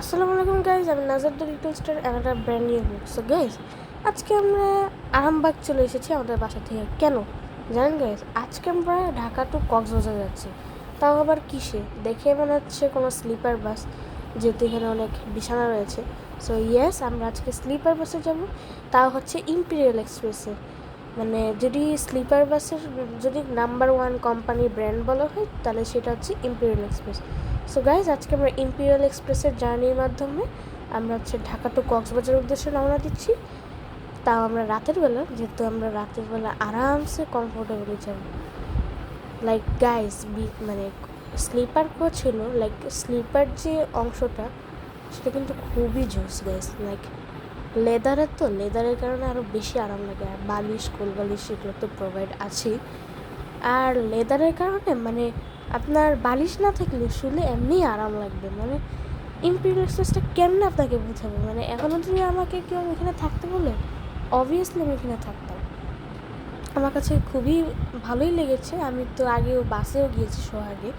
আসসালামু আলাইকুম গাইজ, আমি নাজার দ্য লিটল স্টার একটা brand new book. So guys, আজকে আমরা আরামবাগ চলে এসেছি আমাদের বাসা থেকে। কেন জানেন গাইজ? আজকে আমরা ঢাকা টু কক্সবাজার যাচ্ছি, তাও আবার কিসে? দেখে মনে হচ্ছে কোনো স্লিপার বাস, যেহেতু এখানে অনেক বিছানা রয়েছে। সো ইয়েস, আমরা আজকে স্লিপার বাসে যাব, তাও হচ্ছে ইম্পিরিয়াল এক্সপ্রেসে। মানে যদি স্লিপার বাসের যদি নাম্বার ওয়ান কোম্পানি ব্র্যান্ড বলা হয়, তাহলে সেটা হচ্ছে ইম্পিরিয়াল এক্সপ্রেস। সো গাইজ, আজকে আমরা ইম্পিরিয়াল এক্সপ্রেসের জার্নির মাধ্যমে আমরা হচ্ছে ঢাকা টু কক্সবাজার উদ্দেশ্যে রওনা দিচ্ছি। তাও আমরা রাতের বেলা, যেহেতু আমরা রাতের বেলা আরামসে কমফোর্টেবলি যাব। লাইক গাইজ, মানে স্লিপার কোচ ছিল, লাইক স্লিপার যে অংশটা সেটা কিন্তু খুবই জোস গাইজ। লাইক লেদারের, তো লেদারের কারণে আরও বেশি আরাম লাগে। আর বালিশ, কোল বালিশ এগুলো তো প্রোভাইড আছেই। আর লেদারের কারণে মানে আপনার বালিশ না থাকলে শুলে এমনি আরাম লাগবে। মানে ইম্পিরিয়াল এক্সপ্রেসটা কেমনে আপনাকে বোঝাবো? মানে এখনও যদি আমাকে কেউ এখানে থাকতে বলে, অবভিয়াসলি আমি এখানে থাকতাম। আমার কাছে খুবই ভালোই লেগেছে। আমি তো আগেও বাসেও গিয়েছি সোহাগে।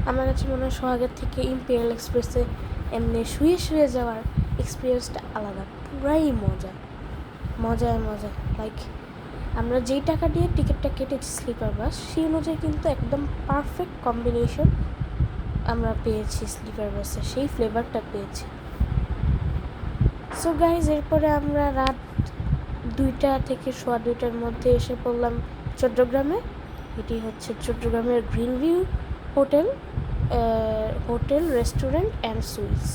আমার কাছে মনে হয় সোহাগের থেকে ইম্পিরিয়াল এক্সপ্রেসে এমনি শুয়ে শুয়ে যাওয়ার এক্সপিরিয়েন্সটা আলাদা, পুরাই মজা মজায় মজা। লাইক আমরা যেই টাকা দিয়ে টিকিটটা কেটেছি স্লিপার বাস, সেই অনুযায়ী কিন্তু একদম পারফেক্ট কম্বিনেশন আমরা পেয়েছি স্লিপার বাসে, সেই ফ্লেভারটা পেয়েছি। সো গাইজ, এরপরে আমরা রাত 2টা থেকে 2:15 মধ্যে এসে পড়লাম চট্টগ্রামে। এটি হচ্ছে চট্টগ্রামের green view hotel, restaurant and sweets.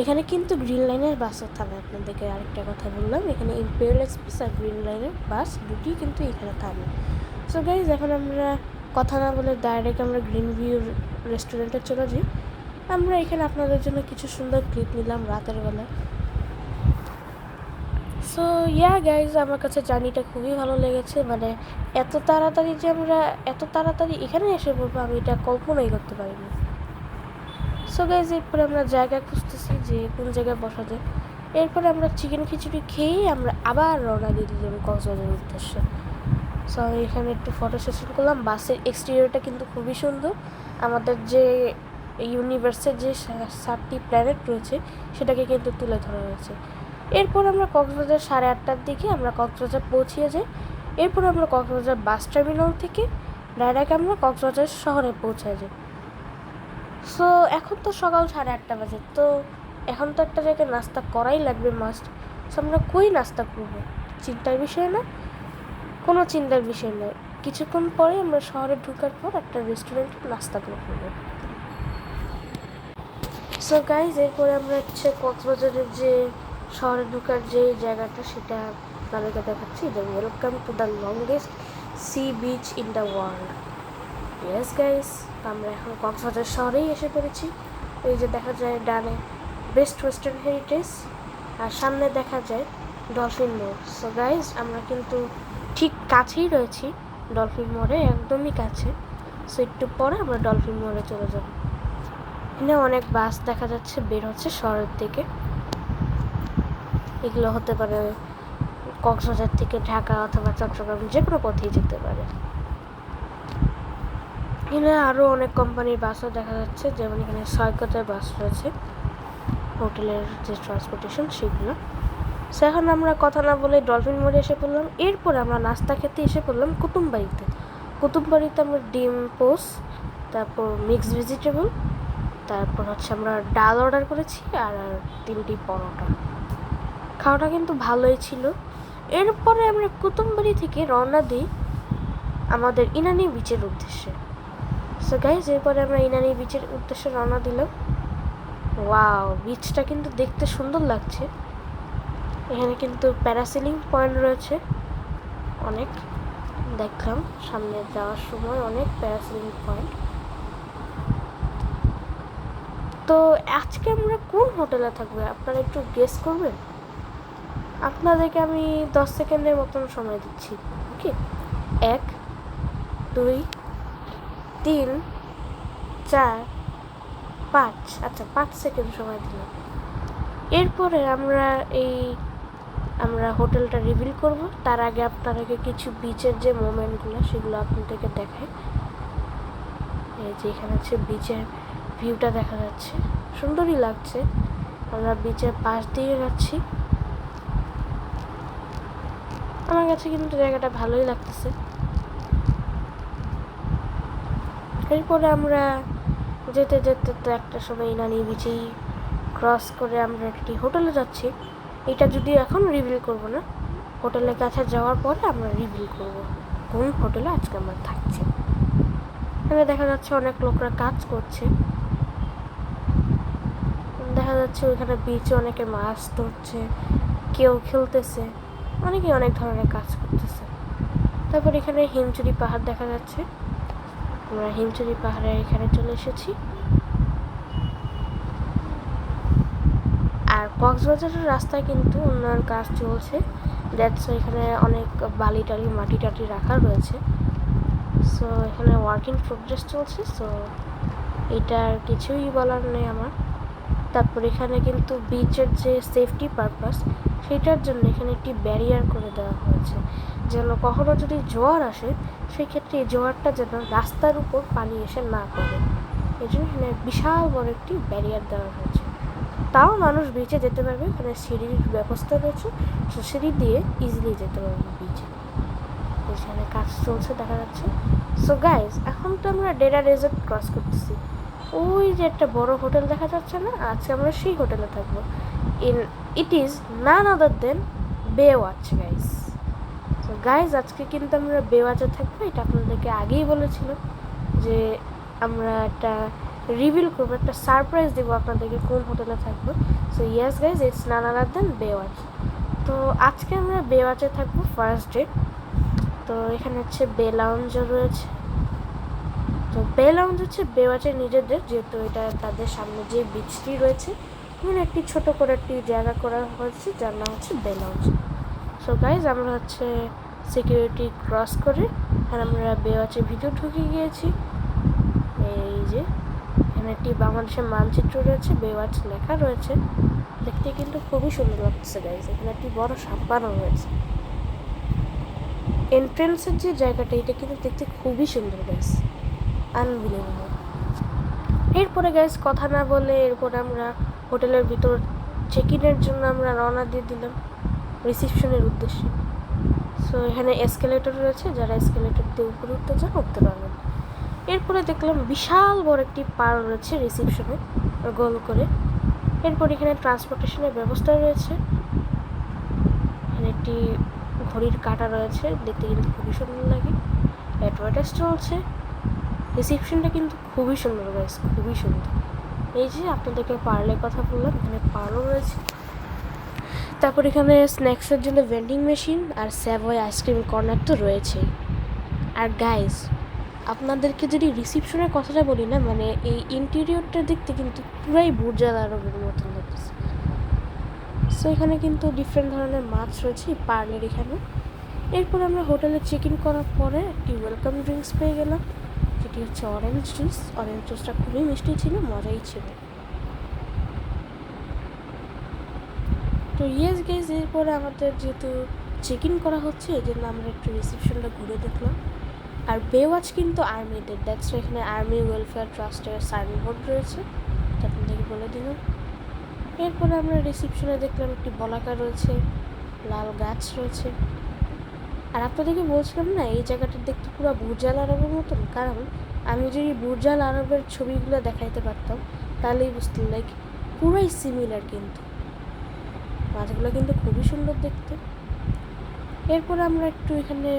এখানে কিন্তু গ্রিন লাইনের বাসও থামে। আপনাদেরকে আরেকটা কথা বললাম, এখানে ইম্পেরিয়াল এক্সপ্রেস আর গ্রিন লাইনের বাস দুটি কিন্তু এখানে থামে। সো গাইজ, এখন আমরা কথা না বলে ডাইরেক্ট আমরা গ্রিন ভিউ রেস্টুরেন্টে চলে যাই। আমরা এখানে আপনাদের জন্য কিছু সুন্দর ক্লিপ নিলাম রাতের বেলা। সো ইয়া গাইজ, আমার কাছে জার্নিটা খুবই ভালো লেগেছে। মানে এত তাড়াতাড়ি যে আমরা এত তাড়াতাড়ি এখানে এসে পড়বো, আমি এটা কল্পনাই করতে পারিনি। সো গাইজ, এরপরে আমরা জায়গা খুঁজতেছি যে কোন জায়গায় বসা যায়। এরপরে আমরা চিকেন খিচুড়ি খেয়েই আমরা আবার রওনা দিয়ে দিলাম কক্সবাজারের উদ্দেশ্যে। সো আমি এখানে একটু ফটো সেশন করলাম। বাসের এক্সটেরিয়রটা কিন্তু খুবই সুন্দর। আমাদের যে ইউনিভার্সের যে 7টি প্ল্যানেট রয়েছে সেটাকে কিন্তু তুলে ধরা হয়েছে। এরপর আমরা কক্সবাজার 8:30টার দিকে আমরা কক্সবাজার পৌঁছিয়ে যাই। এরপর আমরা কক্সবাজার বাস টার্মিনাল থেকে ডাইরেক্ট আমরা কক্সবাজার শহরে পৌঁছায় যাই। সো এখন তো সকাল 8:30 বাজে, তো এখন তো একটা জায়গায় নাস্তা করাই লাগবে মাস্ট। সো আমরা কই নাস্তা করবো? চিন্তার বিষয় না, কোনো চিন্তার বিষয় নয়। কিছুক্ষণ পরে আমরা শহরে ঢোকার পর একটা রেস্টুরেন্টে নাস্তা করবো। সো গাইজ, এরপরে আমরা হচ্ছে কক্সবাজারের যে শহরে ঢোকার যে জায়গাটা, সেটা আপনাদেরকে দেখাচ্ছি। যে welcome to the longest sea beach in the world. Yes guys, আমরা এখন কক্সবাজার শহরেই এসে পড়েছি। এই যে দেখা যায় ডানে বেস্ট ওয়েস্টার্ন হেরিটেজ, আর সামনে দেখা যায় ডলফিন মোড়। সো গাইজ, আমরা কিন্তু ঠিক কাছেই রয়েছি ডলফিন মোড়ে, একদমই কাছে। সো একটু পরে আমরা ডলফিন মোড়ে চলে যাব। এখানে অনেক বাস দেখা যাচ্ছে বের হচ্ছে শহরের দিকে। এগুলো হতে পারে কক্সবাজার থেকে ঢাকা অথবা চট্টগ্রাম, যে কোনো পথেই যেতে পারে। এখানে আরও অনেক কোম্পানির বাসও দেখা যাচ্ছে, যেমন এখানে সৈকতের বাস রয়েছে, হোটেলের যে ট্রান্সপোর্টেশন সেগুলো। সো এখন আমরা কথা না বলে ডলফিন মোড়ে এসে পড়লাম। এরপর আমরা নাস্তা খেতে এসে পড়লাম কুতুববাড়িতে। কুতুববাড়িতে আমরা ডিম পোস্ট, তারপর মিক্সড ভেজিটেবল, তারপর হচ্ছে আমরা ডাল অর্ডার করেছি আর 3টি পরোটা। খাওয়াটা কিন্তু ভালোই ছিল। এরপরে আমরা কুতুববাড়ি থেকে রওনা দিই আমাদের ইনানি বিচের উদ্দেশ্যে। সো গাইজ, এরপরে আমরা ইনানি বিচের উদ্দেশ্যে রওনা দিলাম। ওয়াও, বিচটা কিন্তু দেখতে সুন্দর লাগছে। এখানে কিন্তু প্যারাসেলিং পয়েন্ট রয়েছে অনেক, দেখলাম সামনে যাওয়ার সময় অনেক প্যারাসেলিং পয়েন্ট। তো আজকে আমরা কোন হোটেলে থাকবো আপনারা একটু গেস করবেন? আপনাদেরকে আমি 10 সেকেন্ডের মতন সময় দিচ্ছি। ওকে, 1, 2, 3, 4, 5। আচ্ছা, 5 সেকেন্ড সময় দিলাম। এরপরে আমরা হোটেলটা রিভিল করব। তার আগে আপনাদেরকে কিছু বিচের যে মোমেন্টগুলো সেগুলো আপনাদেরকে দেখাই। এই যে এখানে হচ্ছে বিচের ভিউটা দেখা যাচ্ছে সুন্দরই লাগছে। আমরা বিচের পাশ দিয়ে যাচ্ছি। আমার কাছে কিন্তু জায়গাটা ভালোই লাগতেছে। এরপরে আমরা যেতে যেতে তো একটা সময় ইনানি বিচেই ক্রস করে আমরা একটি হোটেলে যাচ্ছি। এটা যদি এখন রিভিল করব না, হোটেলের কাছে যাওয়ার পরে আমরা রিভিল করব কোন হোটেলে আজকে আমরা থাকছি। এখানে দেখা যাচ্ছে অনেক লোকরা কাজ করছে। দেখা যাচ্ছে ওইখানে বিচে অনেকে মাছ ধরছে, কেউ খেলতেছে, অনেকে অনেক ধরনের কাজ করতেছে। তারপর এখানে হিমচুরি পাহাড় দেখা যাচ্ছে। আমরা হিমচুরি পাহাড়ে এখানে চলে এসেছি। আর কক্সবাজারের রাস্তায় কিন্তু উন্নয়ন কাজ চলছে। দ্যাটস এখানে অনেক বালি টালি মাটি টাটি রাখা রয়েছে। সো এখানে ওয়ার্ক ইন প্রোগ্রেস চলছে। সো এটার কিছুই বলার নেই আমার। তারপর এখানে কিন্তু বিচের যে সেফটি পারপাস, সেটার জন্য এখানে একটি ব্যারিয়ার করে দেওয়া হয়েছে, যেন কখনো যদি জোয়ার আসে সেই ক্ষেত্রে এই জোয়ারটা যেন রাস্তার উপর পানি এসে না পড়ে। এই জন্য এখানে বিশাল বড় একটি ব্যারিয়ার দেওয়া হয়েছে। তাও মানুষ বিচে যেতে পারবে, এখানে সিঁড়ির ব্যবস্থা রয়েছে, সো সিঁড়ি দিয়ে ইজিলি যেতে পারবে বিচে। এখানে কাজ চলছে দেখা যাচ্ছে। সো গাইজ, এখন তো আমরা ডেরা রেজর্ট ক্রস করতেছি। ওই যে একটা বড় হোটেল দেখা যাচ্ছে না, আজকে আমরা সেই হোটেলে থাকবো। It is none other than Baywatch guys. তো গাইজ, আজকে কিন্তু আমরা বেওয়াচে থাকবো। এটা আপনাদেরকে আগেই বলেছিলাম যে আমরা একটা রিভিল করবো, একটা সারপ্রাইজ দেবো আপনাদেরকে কোন হোটেলে থাকবো। So yes guys, it's none other than Baywatch. তো আজকে আমরা বেওয়াচে থাকবো ফার্স্ট ডে। তো এখানে হচ্ছে বে লাউঞ্জও রয়েছে। তো বে লাউঞ্জ হচ্ছে বেওয়াচের নিজেদের, যেহেতু এটা তাদের সামনে যে বিচটি রয়েছে এখানে একটি ছোট করে একটি জায়গা করা হয়েছে যার নাম হচ্ছে বে লাউঞ্জ। সো গাইজ, আমরা হচ্ছে সিকিউরিটি ক্রস করে আর আমরা বেওয়াচের ভিতর ঢুকে গিয়েছি। এই যে এখানে একটি বাংলাদেশের মানচিত্র রয়েছে, বেওয়াচ লেখা রয়েছে, দেখতে কিন্তু খুবই সুন্দর লাগছে গাইজ। এখানে একটি বড় সাম্পানও রয়েছে। এন্ট্রেন্সের যে জায়গাটা, এটা কিন্তু দেখতে খুবই সুন্দর গাইজ, আনবিলিভেবল। এরপরে গাইজ কথা না বলে এরপরে আমরা হোটেলের ভিতর চেক ইনের জন্য আমরা রওনা দিয়ে দিলাম রিসিপশনের উদ্দেশ্যে। সো এখানে এসকেলেটর রয়েছে, যারা এসকেলেটর দিয়ে উপরে উঠতে চান উঠতে পারবেন। এরপরে দেখলাম বিশাল বড় একটি পার্ক রয়েছে রিসিপশনে গোল করে। এরপর এখানে ট্রান্সপোর্টেশনের ব্যবস্থা রয়েছে। এখানে একটি ঘড়ির কাঁটা রয়েছে, দেখতে কিন্তু খুবই সুন্দর লাগে। অ্যাডভার্টাইজ চলছে। রিসিপশনটা কিন্তু খুবই সুন্দর গাইস, খুবই সুন্দর। এই যে আপনাদেরকে পার্লের কথা বললাম, এখানে পার্লও রয়েছে। তারপর এখানে স্ন্যাক্সের জন্য ভেন্ডিং মেশিন আর স্যাভয় আইসক্রিম কর্নার তো রয়েছেই। আর গাইস, আপনাদেরকে যদি রিসিপশনের কথাটা বলি না, মানে এই ইন্টেরিয়রটা দেখতে কিন্তু পুরাই বুর্জ আল আরবের মতন লাগতেছে। সো এখানে কিন্তু ডিফারেন্ট ধরনের মাছ রয়েছে পার্লের এখানে। এরপর আমরা হোটেলে চেক ইন করার পরে একটি ওয়েলকাম ড্রিঙ্কস পেয়ে গেলাম, যেটি হচ্ছে অরেঞ্জ জুস। অরেঞ্জ জুসটা খুবই মিষ্টি ছিল, মজাই ছিল। তো ইয়েস গাইজ, এরপরে আমাদের যেহেতু চেক ইন করা হচ্ছে এই জন্য আমরা একটু রিসেপশনটা ঘুরে দেখলাম। আর বেওয়াচ কিন্তু আর্মিদের, দ্যাটস এখানে আর্মি ওয়েলফেয়ার ট্রাস্টের সাইনবোর্ড রয়েছে, এটা আপনাদেরকে বলে দিলাম। এরপরে আমরা রিসেপশনে দেখলাম একটি বলাকা রয়েছে, লাল গাছ রয়েছে। আর আপনাদেরকে বলছিলাম না এই জায়গাটা দেখতে পুরো বুর্জ আল আরবের মতন, কারণ আমি যদি বুর্জ আল আরবের ছবিগুলো দেখাইতে পারতাম তাহলেই বুঝতে, লাইক পুরাই সিমিলার, কিন্তু মাছগুলো কিন্তু খুবই সুন্দর দেখতে। এরপর আমরা একটু এখানে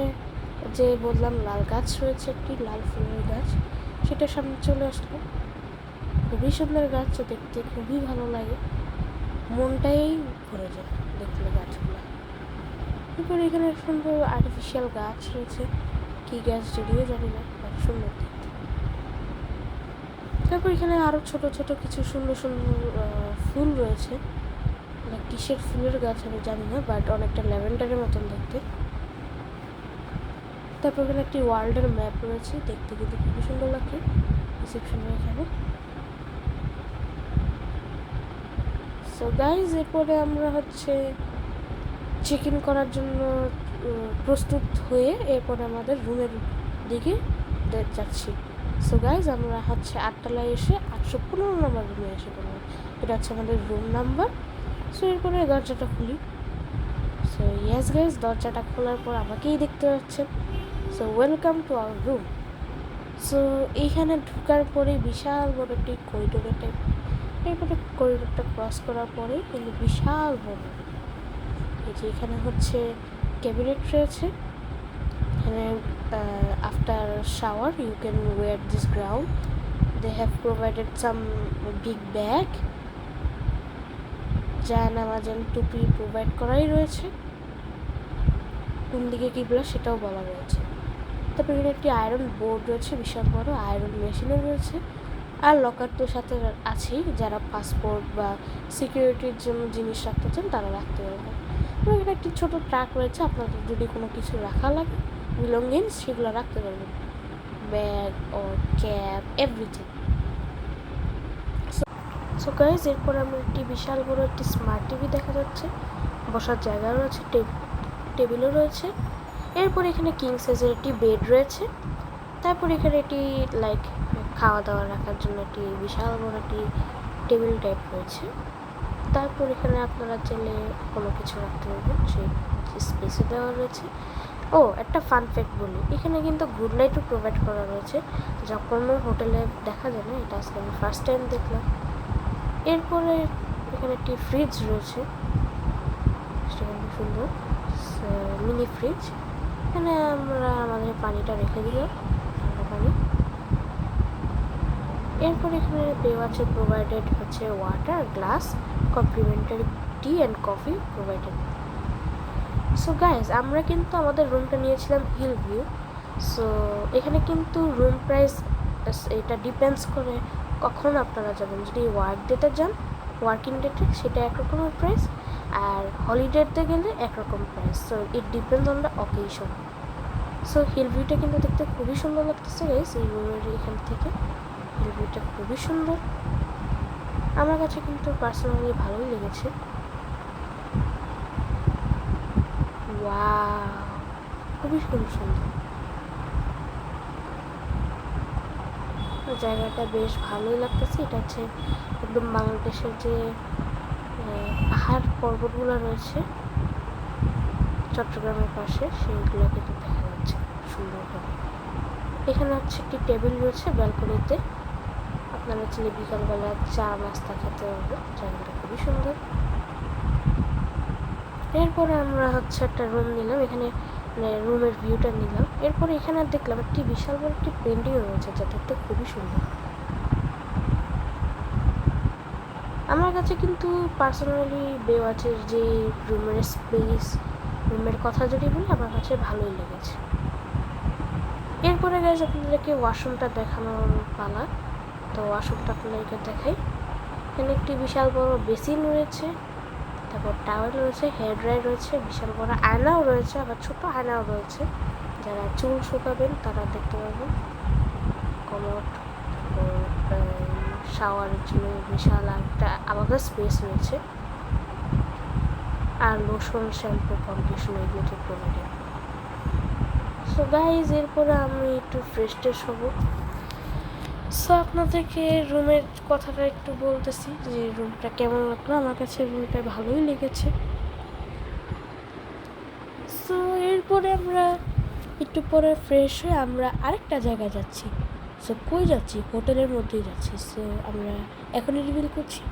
যে বললাম লাল গাছ রয়েছে, একটি লাল ফুলের গাছ, সেটার সামনে চলে আসলো। খুবই সুন্দর গাছ, দেখতে খুবই ভালো লাগে, মনটাই ভরে যায় দেখলে গাছগুলো। এরপর এখানে সুন্দর আর্টিফিশিয়াল গাছ রয়েছে, কী গাছ যদিও জানি না, সুন্দর দেখতে। তারপর এখানে আরও ছোট ছোট কিছু সুন্দর সুন্দর ফুল রয়েছে, কিসের ফুলের গাছ আমি জানি না, বাট অনেকটা ল্যাভেন্ডারের মতন দেখতে। তারপর এখানে একটি ওয়ার্ল্ডের ম্যাপ রয়েছে, দেখতে কিন্তু খুবই সুন্দর লাগছে রিসেপশনের এখানে। সো গাইজ, এরপরে আমরা হচ্ছে চেক ইন করার জন্য প্রস্তুত হয়ে এরপরে আমাদের রুমের দিকে যাচ্ছি। সো গাইজ আমরা হচ্ছে 8তলায় এসে 815 নম্বর রুমে এসে পড়লাম। এটা হচ্ছে আমাদের রুম নাম্বার। সো এরপরে দরজাটা খুলি। সো ইয়েস গাইজ, দরজাটা খোলার পর আমাকেই দেখতে পাচ্ছেন। So welcome to our room. So এইখানে ঢোকার পরে বিশাল বড় একটি করিডোরের টাইপ। এরপরে করিডোরটা ক্রস করার পরে কিন্তু বিশাল বড় এই যে এখানে হচ্ছে ক্যাবিনেট রয়েছে। এখানে after shower you can wear this ground. They have provided some big bag, জায়নামাজ টুপি প্রোভাইড করাই রয়েছে। কোন দিকে কিবলা সেটাও বলা রয়েছে। তারপর এখানে একটি আয়রন বোর্ড রয়েছে, বিশাল বড় আয়রন মেশিনও রয়েছে। আর লকার তো সাথে আছেই, যারা পাসপোর্ট বা সিকিউরিটির জন্য জিনিস রাখতে চান তারা রাখতে পারবেন। এবং এখানে একটি ছোটো ট্রাক রয়েছে, আপনাদের যদি কোনো কিছু রাখা লাগে বিলঙ্গিংস সেগুলো রাখতে পারবেন, ব্যাগ ও ক্যাব এভরিথিং। সো গাইজ এরপরে আমরা একটি বিশাল বড় একটি স্মার্ট টিভি দেখা যাচ্ছে, বসার জায়গা রয়েছে, টেবিলও রয়েছে। এরপর এখানে কিং সাইজের একটি বেড রয়েছে। তারপর এখানে একটি লাইক খাওয়া দাওয়া রাখার জন্য একটি বিশাল বড় একটি টেবিল টাইপ রয়েছে। তারপর এখানে আপনারা চাইলে কোনো কিছু রাখতে পারবেন, সেই স্পেসে দেওয়া রয়েছে। ও একটা ফান ফ্যাক্ট বলি, এখানে কিন্তু গুড নাইটও প্রোভাইড করা রয়েছে, যা কোনো হোটেলে দেখা যায় না। এটা আজকে আমি ফার্স্ট টাইম দেখলাম। এরপরে এখানে একটি ফ্রিজ রয়েছে, সেটা খুব সুন্দর মিনি ফ্রিজ। এখানে আমরা আমাদের পানিটা রেখে দিলাম, ঠান্ডা পানি। এরপর এখানে দেওয়া আছে প্রোভাইডেড হচ্ছে water glass, complimentary tea and coffee provided. So guys আমরা কিন্তু আমাদের রুমটা নিয়েছিলাম হিল ভিউ। সো এখানে কিন্তু রুম প্রাইস এটা ডিপেন্ডস করে কখন আপনারা যাবেন। যদি ওয়ার্ক ডেতে যান, ওয়ার্কিং ডেটে, সেটা একরকমের প্রাইস, আর হলিডেতে গেলে একরকম price. So it depends on the occasion. So hill ভিউটা কিন্তু দেখতে খুবই সুন্দর লাগতেছে গাইজ, এই রুমের এখান থেকে হিল ভিউটা খুবই সুন্দর। আমার কাছে কিন্তু পার্সোনালি ভালোই লেগেছে। ওয়াও, খুবই সুন্দর। জায়গাটা বেশ ভালোই লাগতেছে। এটা হচ্ছে একদম বাংলাদেশের যে পাহাড় পর্বতগুলো রয়েছে চট্টগ্রামের পাশে, সেইগুলো কিন্তু দেখা যাচ্ছে সুন্দরভাবে। এখানে হচ্ছে একটি টেবিল রয়েছে ব্যালকনিতে, আপনারা চাইলে বিকালবেলা চা নাস্তা খেতে পারবেন। জায়গাটা খুবই সুন্দর। এরপরে আমরা হচ্ছে একটা রুম নিলাম, এখানে রুমের ভিউটা নিলাম। এরপরে এখানে দেখলাম একটি বিশাল বড় একটি পেন্টিংও রয়েছে, যা দেখতে খুবই সুন্দর। আমার কাছে কিন্তু পার্সোনালি বেওয়াচের যে রুমের স্পেস, রুমের কথা যদি বলি, আমার কাছে ভালোই লেগেছে। এরপরে গাইজ আপনাদেরকে ওয়াশরুমটা দেখানোর পালা। তো ওয়াশরুমটা আপনাদেরকে দেখাই। এখানে একটি বিশাল বড় বেসিন রয়েছে, তারপর টাওয়েল রয়েছে, হেয়ার ড্রায়ার রয়েছে, বিশাল বড় আয়নাও রয়েছে, আবার ছোটো আয়নাও রয়েছে, যারা চুল শুকাবেন তারা দেখতে পারবেন। কমোড, শাওয়ারের জন্য বিশাল একটা আলাদা স্পেস রয়েছে, আর লোশন, শ্যাম্পু, কন্ডিশনার এগুলো তো প্রোভাইডেড। সো গাইজ এরপরে আমি একটু ফ্রেশ ট্রেশ হবো। সো আপনাদেরকে রুমের কথাটা একটু বলতেছি যে রুমটা কেমন লাগলো। আমার কাছে রুমটা ভালোই লেগেছে। সো এরপরে আমরা একটু পরে ফ্রেশ হয়ে আমরা আরেকটা জায়গায় যাচ্ছি। সো কই যাচ্ছি? হোটেলের মধ্যেই যাচ্ছি। সো আমরা এখনই রিভিল করছি।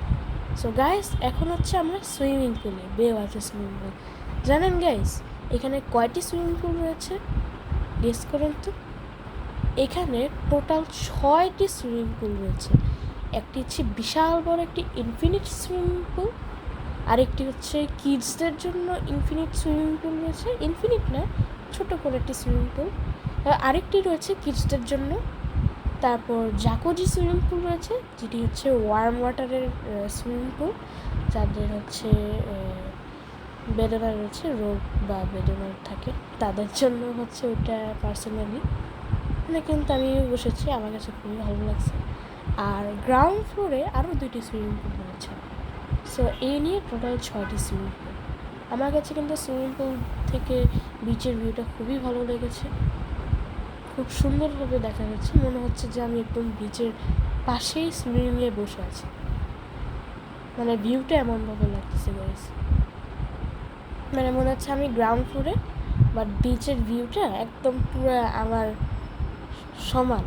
সো গাইস এখন হচ্ছে আমরা সুইমিং পুলে, বেওয়াচের সুইমিং পুল। জানেন গাইস এখানে কয়টি সুইমিং পুল রয়েছে? গেস করেন তো। এখানে টোটাল 6টি সুইমিং পুল রয়েছে। একটি হচ্ছে বিশাল বড় একটি ইনফিনিট সুইমিং পুল, আরেকটি হচ্ছে কিডসদের জন্য ইনফিনিট সুইমিং পুল রয়েছে, ইনফিনিট না, ছোটো করে একটি সুইমিং পুল। আরেকটি রয়েছে কিডসদের জন্য। তারপর জাকুজি সুইমিং পুল রয়েছে, যেটি হচ্ছে ওয়ার্ম ওয়াটারের সুইমিং পুল, যাদের হচ্ছে বেদনা রয়েছে, রোগ বা বেদনা থাকে তাদের জন্য হচ্ছে ওটা পার্সোনালি। মানে কিন্তু আমি বসেছি, আমার কাছে খুবই ভালো লাগছে। আর গ্রাউন্ড ফ্লোরে আরও 2টি সুইমিং পুল রয়েছে। সো এই নিয়ে টোটাল 6টি সুইমিং পুল। আমার কাছে কিন্তু সুইমিং পুল থেকে বিচের ভিউটা খুবই ভালো লেগেছে। খুব সুন্দরভাবে দেখা যাচ্ছে, মনে হচ্ছে যে আমি একদম বিচের পাশেই সুইমিংয়ে বসে আছি। মানে ভিউটা এমনভাবে লাগতেছে গাইস, মানে মনে হচ্ছে আমি গ্রাউন্ড ফ্লোরে, বাট বিচের ভিউটা একদম পুরো আমার সমান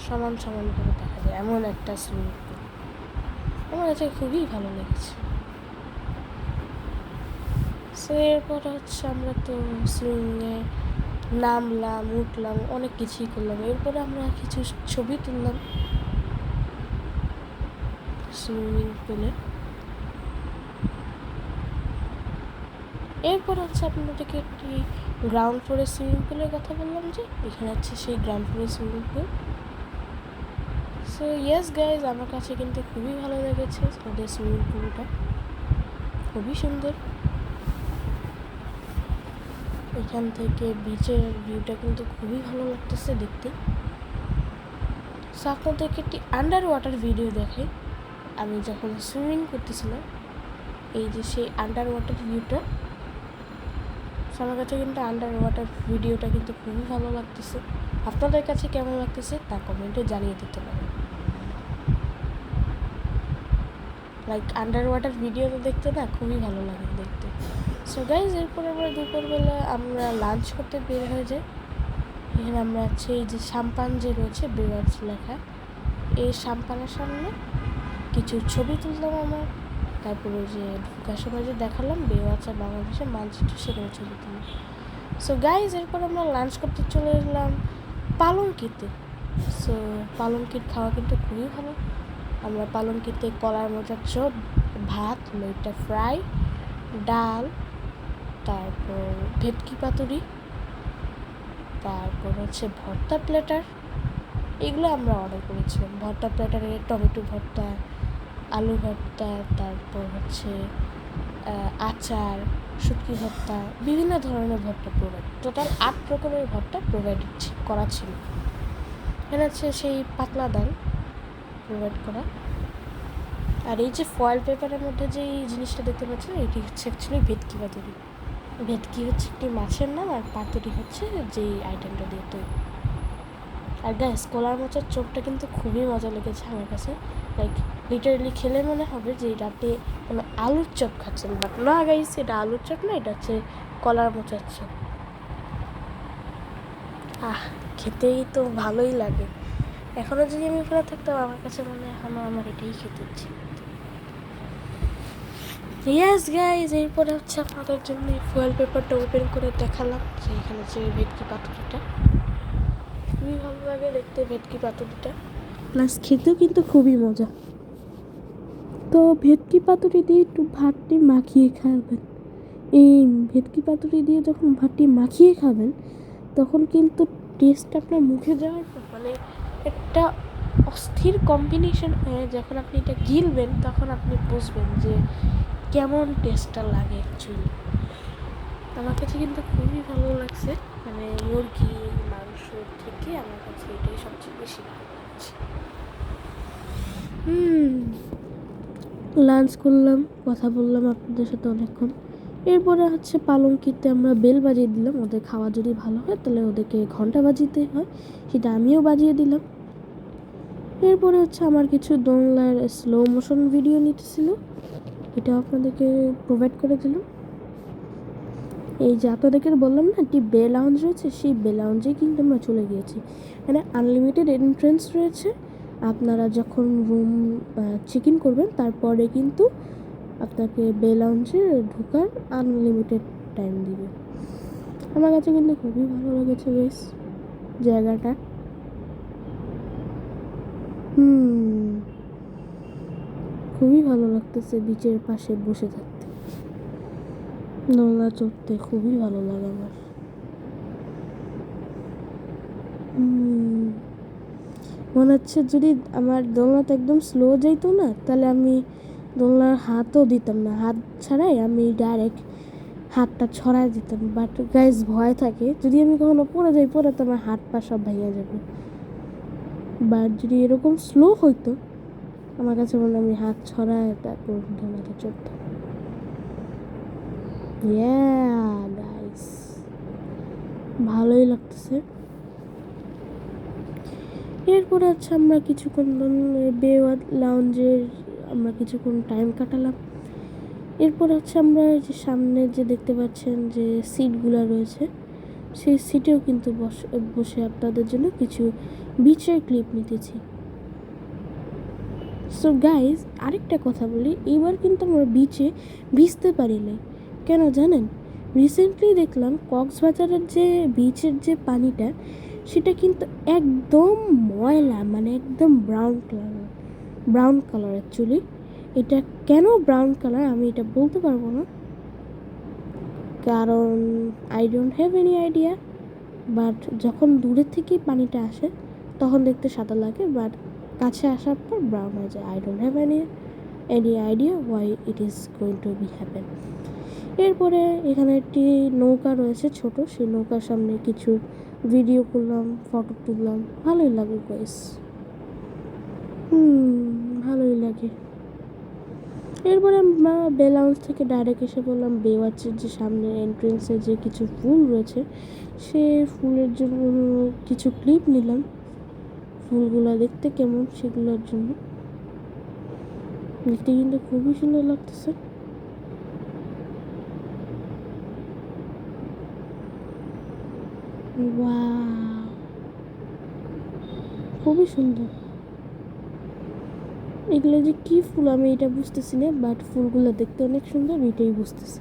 সমানভাবে দেখা যায়, এমন একটা সুইমিং পুল। আমার কাছে খুবই ভালো লেগেছে। সো এরপর হচ্ছে আমরা তো সুইমিংয়ে নামলাম, উঠলাম, অনেক কিছুই করলাম। এরপরে আমরা কিছু ছবি তুললাম সুইমিং পুলে। এরপর হচ্ছে আপনাদেরকে একটি গ্রাউন্ড ফ্লোরের সুইমিং পুলের কথা বললাম, যে এখানে হচ্ছে সেই গ্রাউন্ড ফ্লোরের swimming pool. So yes guys, আমার কাছে কিন্তু খুবই ভালো লেগেছে ওদের সুইমিং পুলটা, খুবই সুন্দর। এখান থেকে বিচের ভিউটা কিন্তু খুবই ভালো লাগতেছে দেখতে। সো আপনাদেরকে একটি আন্ডার ওয়াটার ভিডিও দেখাই। আমি যখন সুইমিং করতেছিলাম, এই যে সেই আন্ডার ওয়াটার ভিউটা, আমার কাছে কিন্তু আন্ডার ওয়াটার ভিডিওটা কিন্তু খুবই ভালো লাগতেছে। আপনাদের কাছে কেমন লাগতেছে তা কমেন্টে জানিয়ে দিতে পারেন। লাইক আন্ডার ওয়াটার ভিডিওটা দেখতে না খুবই ভালো লাগে দেখতে। সো গাইজ, এরপর আমরা দুপুরবেলা আমরা লাঞ্চ করতে বের হয়ে যাই। এখানে আমরা হচ্ছে এই যে সাম্পান যে রয়েছে বেওয়ার্স লেখা, এই সাম্পানের সামনে কিছু ছবি তুললাম আমার। তারপরে যে ঢোকার সময় যে দেখালাম বেওয়ার্স আর বাংলাদেশের মানচিত্র, সেখানে ছবি তুললাম। সো গাইজ, এরপর আমরা লাঞ্চ করতে চলে এলাম পালঙ্কিতে। সো পালঙ্কির খাওয়া কিন্তু খুবই ভালো। আমরা পালঙ্কিতে কলার মোচার চপ, ভাত, লইটা ফ্রাই, ডাল, তারপর ভেটকি পাতুরি, তারপর হচ্ছে ভর্তা প্লেটার, এগুলো আমরা অর্ডার করেছিলাম। ভর্তা প্লেটারে টমেটো ভর্তা, আলু ভর্তা, তারপর হচ্ছে আচার, শুটকি ভর্তা, বিভিন্ন ধরনের ভর্তা প্রোভাইড, টোটাল 8 রকমের ভর্তা প্রোভাইড করা ছিল। এখানে হচ্ছে সেই পাতলা ডাল প্রোভাইড করা। আর এই যে ফয়েল পেপারের মধ্যে যে এই জিনিসটা দেখতে পাচ্ছেন, এটি হচ্ছে অ্যাকচুয়ালি ভেটকি পাতুরি। ভেটকি হচ্ছে একটি মাছের নাম, আর পাতুরি হচ্ছে যেই আইটেমটা দিয়ে তৈরি। আর গাইস, কলার মোচার চপটা কিন্তু খুবই মজা লেগেছে আমার কাছে। লাইক লিটারেলি খেলে মনে হবে যে রাতে কোনো আলুর চপ খাচ্ছেন, বাট না গাইস, এটা আলুর চপ না, এটা হচ্ছে কলার মোচার চপ। খেতেই তো ভালোই লাগে। এখনও যদি আমি ফেরা থাকতাম, আমার কাছে মনে হয় এখনও আমার এটাই খেতে ইচ্ছে। ইয়েস গাইজ, এরপরে হচ্ছে আপনাদের জন্য ফয়েল পেপারটা ওপেন করে দেখালাম যে এখানে যে ভেটকি পাতুরিটা, খুবই ভালো লাগে দেখতে ভেটকি পাতুরিটা, প্লাস খেতেও কিন্তু খুবই মজা। তো ভেটকি পাতুরি দিয়ে একটু ভাতটি মাখিয়ে খাবেন। এই ভেটকি পাতুরি দিয়ে যখন ভাতটি মাখিয়ে খাবেন, তখন কিন্তু টেস্টটা আপনার মুখে যাওয়ার পর মানে একটা অস্থির কম্বিনেশন হয়ে, যখন আপনি এটা গিলবেন তখন আপনি বুঝবেন যে কেমন টেস্টটা লাগে অ্যাকচুয়ালি। আমার কাছে কিন্তু খুবই ভালো লাগছে, মানে মুরগি মাংস থেকে আমার কাছে এটাই সবচেয়ে বেশি ভালো লাগছে। লাঞ্চ করলাম, কথা বললাম আপনাদের সাথে অনেকক্ষণ। এরপরে হচ্ছে পালঙ্কিতে আমরা বেল বাজিয়ে দিলাম। ওদের খাওয়া যদি ভালো হয় তাহলে ওদেরকে ঘন্টা বাজিতে হয়, সেটা আমিও বাজিয়ে দিলাম। এরপরে হচ্ছে আমার কিছু দোলনার স্লো মোশন ভিডিও নিতেছিল, এটা আপনাদেরকে প্রোভাইড করে দিলাম। এই যে আপনাদেরকে বললাম না একটি বে লাউঞ্জ রয়েছে, সেই বে লাউঞ্জেই কিন্তু আমরা চলে গিয়েছি। মানে আনলিমিটেড এন্ট্রেন্স রয়েছে। আপনারা যখন রুম চেক ইন করবেন, তারপরে কিন্তু আপনাকে বে লাউঞ্জে ঢোকার আনলিমিটেড টাইম দিবে। আমার কাছে কিন্তু খুবই ভালো লেগেছে বেশ জায়গাটা। খুবই ভালো লাগতেছে বিচের পাশে বসে থাকতে, দোলনা চড়তে খুবই ভালো লাগে আমার। মনে হচ্ছে যদি আমার দোলনাটা একদম স্লো যাইতো না, তাহলে আমি দোলনার হাতও দিতাম না, হাত ছাড়াই আমি ডাইরেক্ট হাতটা ছড়াই দিতাম। বাট গাইজ, ভয় থাকে যদি আমি কখনো পড়ে যাই, পরে তো আমার হাত পা সব ভেঙে যাবে। বাট যদি এরকম স্লো হইতো, আমার কাছে মনে আমি হাত ছড়ায় তারপর দোলনাটা চড়তাম। গাইস, ভালোই লাগতেছে। এরপর হচ্ছে আমরা কিছুক্ষণ বেওয়াদ লাউঞ্জের আমরা কিছুক্ষণ টাইম কাটালাম। এরপর হচ্ছে আমরা যে সামনে যে দেখতে পাচ্ছেন যে সিটগুলো রয়েছে, সেই সিটেও কিন্তু বসে আপনাদের জন্য কিছু বিচের ক্লিপ নিতেছি। সো গাইজ, আরেকটা কথা বলি, এবার কিন্তু আমরা বিচে ভিজতে পারি নাই। কেন জানেন? রিসেন্টলি দেখলাম কক্সবাজারের যে বিচের যে পানিটা, সেটা কিন্তু একদম ময়লা, মানে একদম ব্রাউন কালার অ্যাকচুয়ালি। এটা কেন ব্রাউন কালার আমি এটা বলতে পারবো না, কারণ I don't have any idea. But যখন দূরের থেকেই পানিটা আসে তখন দেখতে সাদা লাগে, বাট কাছে আসার পর ব্রাউন হয়ে যায়। I don't have any idea why it is going to B happen. এরপরে এখানে একটি নৌকা রয়েছে ছোট, সেই নৌকার সামনে কিছু ভিডিও করলাম, ফটো তুললাম, ভালোই লাগে গাইস। ভালোই লাগে। এরপরে আমরা বে লাউঞ্জ থেকে ডাইরেক্ট এসে বললাম বেওয়াচের যে সামনে এন্ট্রেন্সে যে কিছু ফুল রয়েছে, সে ফুলের জন্য কিছু ক্লিপ নিলাম, ফুলগুলো দেখতে কেমন সেগুলোর জন্য। দেখতে কিন্তু খুবই সুন্দর লাগতেছে। ওয়াও, খুবই সুন্দর। এগুলো যে কি ফুল আমি এটা বুঝতেছি না, বাট ফুলগুলো দেখতে অনেক সুন্দর, এটাই বুঝতেছি।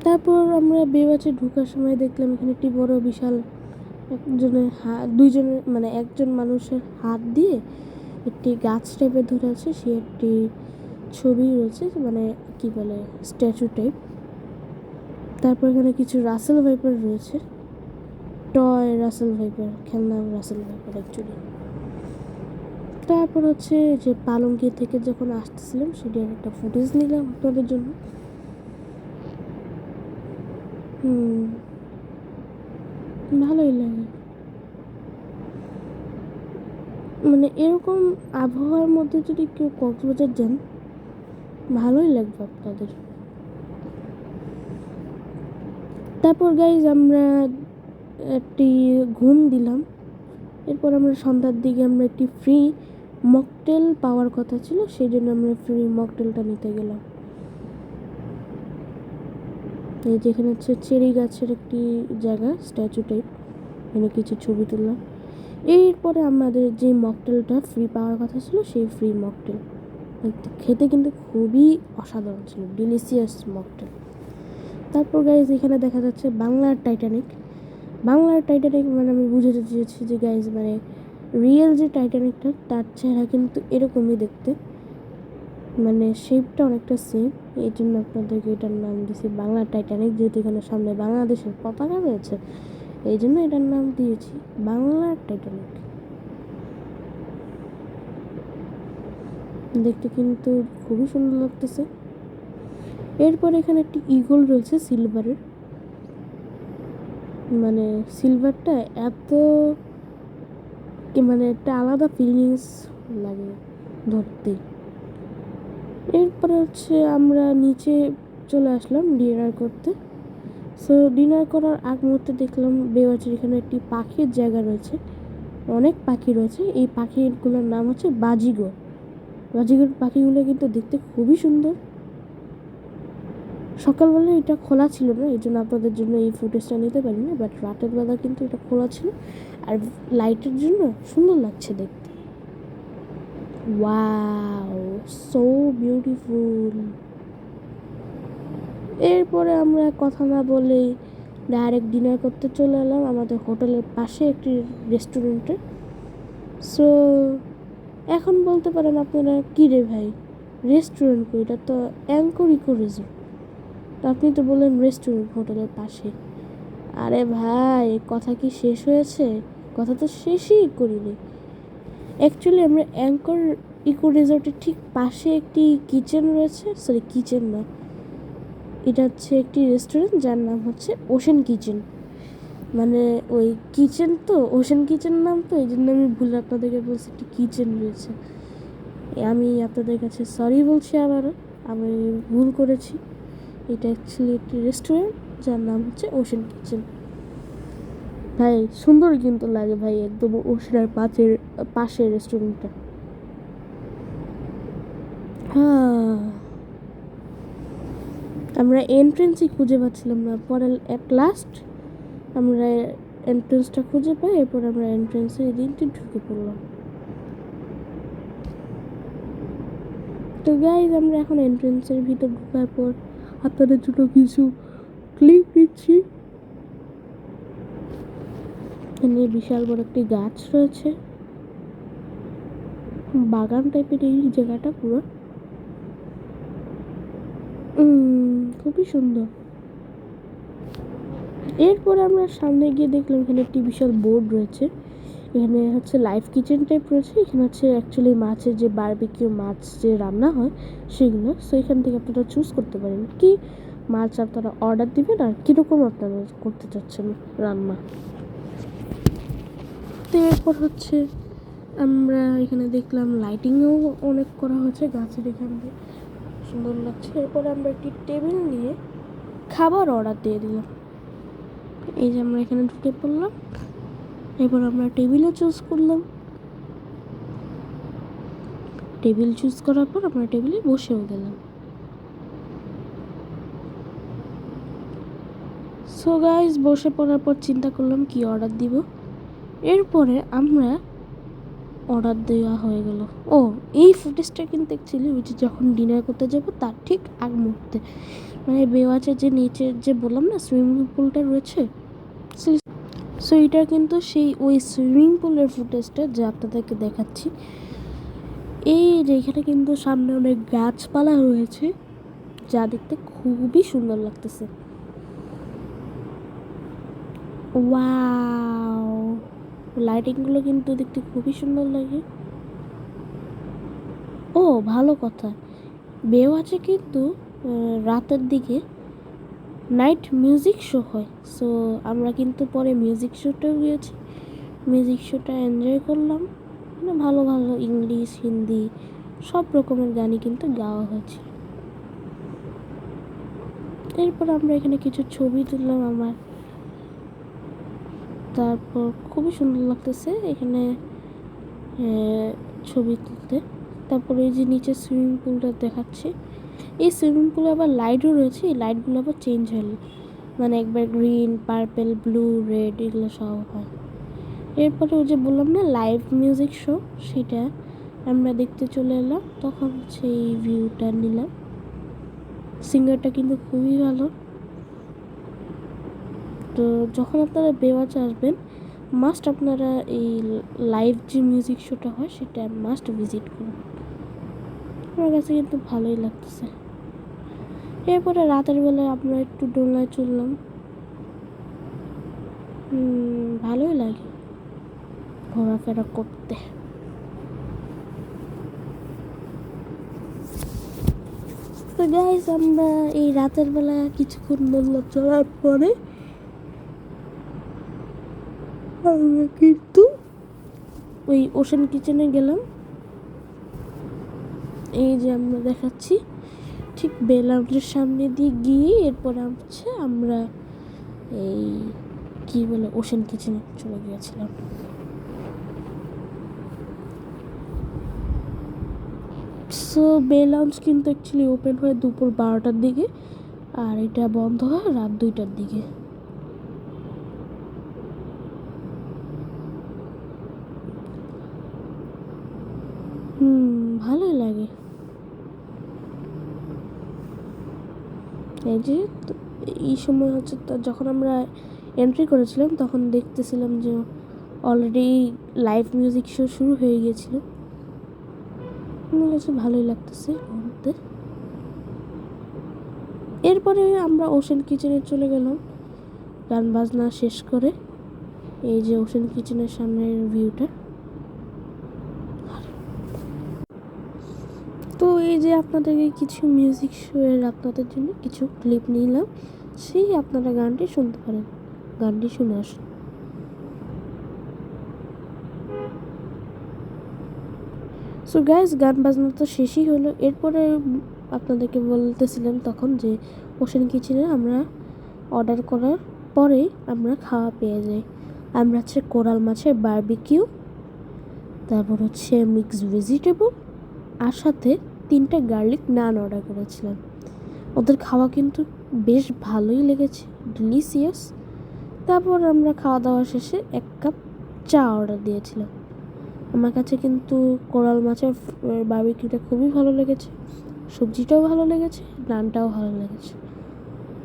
তারপর আমরা বেওয়াচে ঢোকার সময় দেখলাম এখানে একটি বড় বিশাল দুইজনের মানে একজন মানুষের হাত দিয়ে একটি গাছ টাইপের ধরে আছে, সে একটি ছবি রয়েছে, মানে কি বলে স্ট্যাচু টাইপ। তারপর এখানে কিছু রাসেল ভাইপার রয়েছে, টয় রাসেল ভাইপার, খেলনা রাসেল ভাইপার অ্যাকচুয়ালি। তারপর হচ্ছে যে পালঙ্কি থেকে যখন আসতেছিলাম সেটার একটা ফুটেজ নিলাম আপনাদের জন্য। ভালোই লাগে, মানে এরকম আবহাওয়ার মধ্যে যদি কেউ কক্সবাজার যান ভালোই লাগবে আপনাদের। তারপর গাইজ আমরা একটি ঘুম দিলাম। এরপর আমরা সন্ধ্যার দিকে আমরা একটি ফ্রি মকটেল পাওয়ার কথা ছিল, সেই জন্য আমরা ফ্রি মকটেলটা নিতে গেলাম। এই যেখানে হচ্ছে চেরি গাছের একটি জায়গা, স্ট্যাচু টাইপ, এখানে কিছু ছবি তুললাম। এরপরে আমাদের যে মকটেলটা ফ্রি পাওয়ার কথা ছিল, সেই ফ্রি মকটেল খেতে কিন্তু খুবই অসাধারণ ছিল, ডিলিশিয়াস মকটেল। তারপর গাইজ এখানে দেখা যাচ্ছে বাংলার টাইটানিক। মানে আমি বুঝাতে চেয়েছি যে গাইজ মানে রিয়েল যে টাইটানিকটা তার চেহারা কিন্তু এরকমই দেখতে, মানে শেপটা অনেকটা সেম। এই জন্য আপনাদেরকে এটার নাম দিয়েছি বাংলার টাইটানিক, যেহেতু এখানে সামনে বাংলাদেশের পতাকা রয়েছে, এই জন্য এটার নাম দিয়েছি বাংলার টাইটানিক। দেখতে কিন্তু খুবই সুন্দর লাগতেছে। এরপর এখানে একটি ঈগল রয়েছে সিলভারের, মানে সিলভারটা এত মানে একটা আলাদা ফিলিংস লাগে ধরতে। এরপরে হচ্ছে আমরা নিচে চলে আসলাম ডিনার করতে। সো ডিনার করার আগ মুহূর্তে দেখলাম বেওয়াচের এখানে একটি পাখির জায়গা রয়েছে, অনেক পাখি রয়েছে। এই পাখিগুলোর নাম হচ্ছে বাজিগর। পাখিগুলো কিন্তু দেখতে খুবই সুন্দর। সকালবেলা এটা খোলা ছিল না, এই জন্য আপনাদের জন্য এই ফুটেজটা নিতে পারিনি, বাট রাতের বেলা কিন্তু এটা খোলা ছিল, আর লাইটের জন্য সুন্দর লাগছে দেখতে। Wow, so beautiful. এরপরে আমরা কথা না বলে ডাইরেক্ট ডিনার করতে চলে এলাম আমাদের হোটেলের পাশে একটি রেস্টুরেন্টে। সো এখন বলতে পারেন আপনারা, কী রে ভাই রেস্টুরেন্ট কই, এটা তো অ্যাঙ্কর ইকো রিসোর্ট, তো আপনি তো বললেন রেস্টুরেন্ট হোটেলের পাশে। আরে ভাই কথা কি শেষ হয়েছে? কথা তো শেষই করিনি। অ্যাকচুয়ালি আমরা অ্যাঙ্কর ইকো রিসোর্টের ঠিক পাশে একটি কিচেন রয়েছে, সরি কিচেন না, এটা হচ্ছে একটি রেস্টুরেন্ট যার নাম হচ্ছে ওশেন কিচেন। মানে ওই কিচেন তো ওশেন কিচেন নাম, তো এই জন্য আমি ভুলে আপনাদেরকে বলছি একটি কিচেন রয়েছে। আমি আপনাদের কাছে সরি বলছি আবারও, আমি ভুল করেছি। এটা অ্যাকচুয়ালি একটি রেস্টুরেন্ট যার নাম হচ্ছে ওশেন কিচেন। ভাই সুন্দর কিন্তু লাগে ভাই, একদম ওশার পাশে রেস্টুরেন্টটা। হ্যাঁ, আমরা এন্ট্রেন্সই খুঁজে পাচ্ছিলাম না, পরে অ্যাট লাস্ট আমরা এন্ট্রেন্সটা খুঁজে পাই, এরপর আমরা এন্ট্রেন্সে এদিনটি ঢুকে পড়লাম। তো গাইজ আমরা এখন এন্ট্রেন্সের ভিতর ঢোকার পর আপনাদের জন্য কিছু ক্লিপ দিচ্ছি। এখানে বিশাল বড় একটি গাছ রয়েছে, বাগান টাইপের এই জায়গাটা পুরো খুবই সুন্দর। এরপর আমরা সামনে গিয়ে দেখলাম এখানে একটি বিশাল বোর্ড রয়েছে, এখানে হচ্ছে লাইভ কিচেন টাইপ রয়েছে, এখানে হচ্ছে অ্যাকচুয়ালি মাছের যে বারবিকিউ মাছ যে রান্না হয় সেগুলো। সো এখান থেকে আপনারা চুজ করতে পারেন কি মাছ আপনারা অর্ডার দিবেন আর কীরকম আপনারা করতে চাচ্ছেন রান্না। তো এরপর হচ্ছে আমরা এখানে দেখলাম লাইটিংও অনেক করা হয়েছে গাছের এখান দিয়ে, সুন্দর লাগছে। এরপর আমরা একটি টেবিল নিয়ে খাবার অর্ডার দিয়ে দিলাম। এই যে আমরা এখানে ঢুকে পড়লাম, এরপর আমরা টেবিলও চুজ করলাম। টেবিল চুজ করার পর আমরা টেবিলে বসেও গেলাম। সো গাইজ বসে পড়ার পর চিন্তা করলাম কি অর্ডার দিব। এরপরে আমরা অর্ডার দেওয়া হয়ে গেল। ও এই ফুটেজটা কিন্তু অ্যাকচুয়ালি ওই যে যখন ডিনার করতে যাব তার ঠিক আগ মুহূর্তে, মানে বেওয়াচের যে নিচের যে বললাম না সুইমিং পুলটা রয়েছে, সো এটা কিন্তু সেই ওই সুইমিং পুলের ফুটেজটা যা আপনাদেরকে দেখাচ্ছি। এই যে এখানে কিন্তু সামনে অনেক গাছপালা রয়েছে যা দেখতে খুবই সুন্দর লাগতেছে। ওয়াও, লাইটিংগুলো কিন্তু দেখতে খুবই সুন্দর লাগে। ও ভালো কথা, বেওয়াচে কিন্তু রাতের দিকে নাইট মিউজিক শো হয়। সো আমরা কিন্তু পরে মিউজিক শোতেও গিয়েছি, মিউজিক শোটা এনজয় করলাম। মানে ভালো ভালো ইংলিশ হিন্দি সব রকমের গানই কিন্তু গাওয়া হয়েছে। এরপর আমরা এখানে কিছু ছবি তুললাম আমার, তারপর খুবই সুন্দর লাগতেছে এখানে ছবি তুলতে। তারপরে এই যে নিচে সুইমিং পুলটা দেখাচ্ছে, এই সুইমিং পুলে আবার লাইটও রয়েছে, এই লাইটগুলো আবার চেঞ্জ হয়, মানে একবার গ্রিন পার্পেল ব্লু রেড এগুলো সব হয়। এরপরে ওই যে বললাম না লাইভ মিউজিক শো, সেটা আমরা দেখতে চলে এলাম। তখন সেই ভিউটা নিলাম, সিঙ্গারটা কিন্তু খুবই ভালো। তো যখন আপনারা বেওয়াচে আসবেন মাস্ট আপনারা এই লাইভ যে মিউজিক শোটা হয় সেটা মাস্ট ভিজিট করুন, আমার কাছে কিন্তু ভালোই লাগতেছে। এরপরে রাতের বেলায় আমরা একটু দোলনায় চললাম, ভালোই লাগে ঘোরাফেরা করতে। তো গাইস আমরা এই রাতের বেলা কিছুক্ষণ দোলনা চলার পরে আমরা কিন্তু ওই ওশান কিচেনে গেলাম। এই যে আমরা দেখাচ্ছি ঠিক বেল লাউঞ্জের সামনে দিয়ে গিয়ে এরপর হচ্ছে আমরা এই কি বলে ওশান কিচেনে চলে গিয়েছিলাম। সো বেল লাউঞ্জ কিন্তু অ্যাকচুয়ালি ওপেন হয় দুপুর 12টার দিকে আর এটা বন্ধ হয় রাত 2টার দিকে। ভালোই লাগে। এই যে এই সময় হচ্ছে যখন আমরা এন্ট্রি করেছিলাম তখন দেখতেছিলাম যে অলরেডি লাইভ মিউজিক শো শুরু হয়ে গিয়েছিল, আমার কাছে ভালোই লাগতেছে ঘুরতে। এরপরে আমরা ওশান কিচেনে চলে গেলাম গান বাজনা শেষ করে। এই যে ওশান কিচেনের সামনের ভিউটা। তো এই যে আপনাদেরকে কিছু মিউজিক শো এর আপনাদের জন্য কিছু ক্লিপ নিলাম, সেই আপনারা গানটি শুনতে পারেন, গানটি শুনে আসুন। সো গাইস গান বাজনা তো শেষই হলো। এরপরে আপনাদেরকে বলতেছিলাম তখন যে ওশান কিচেনে আমরা অর্ডার করার পরেই আমরা খাওয়া পেয়ে যাই। আমরা হচ্ছে কোরাল মাছের বারবিকিউ, তারপর হচ্ছে মিক্সড ভেজিটেবল, আর সাথে 3টা গার্লিক নান অর্ডার করেছিলাম। ওদের খাওয়া কিন্তু বেশ ভালোই লেগেছে, ডিলিশিয়াস। তারপর আমরা খাওয়া দাওয়া শেষে 1 কাপ চা অর্ডার দিয়েছিলাম। আমার কাছে কিন্তু কোরাল মাছের বারবিকিউটা খুবই ভালো লেগেছে, সবজিটাও ভালো লেগেছে, নানটাও ভালো লেগেছে,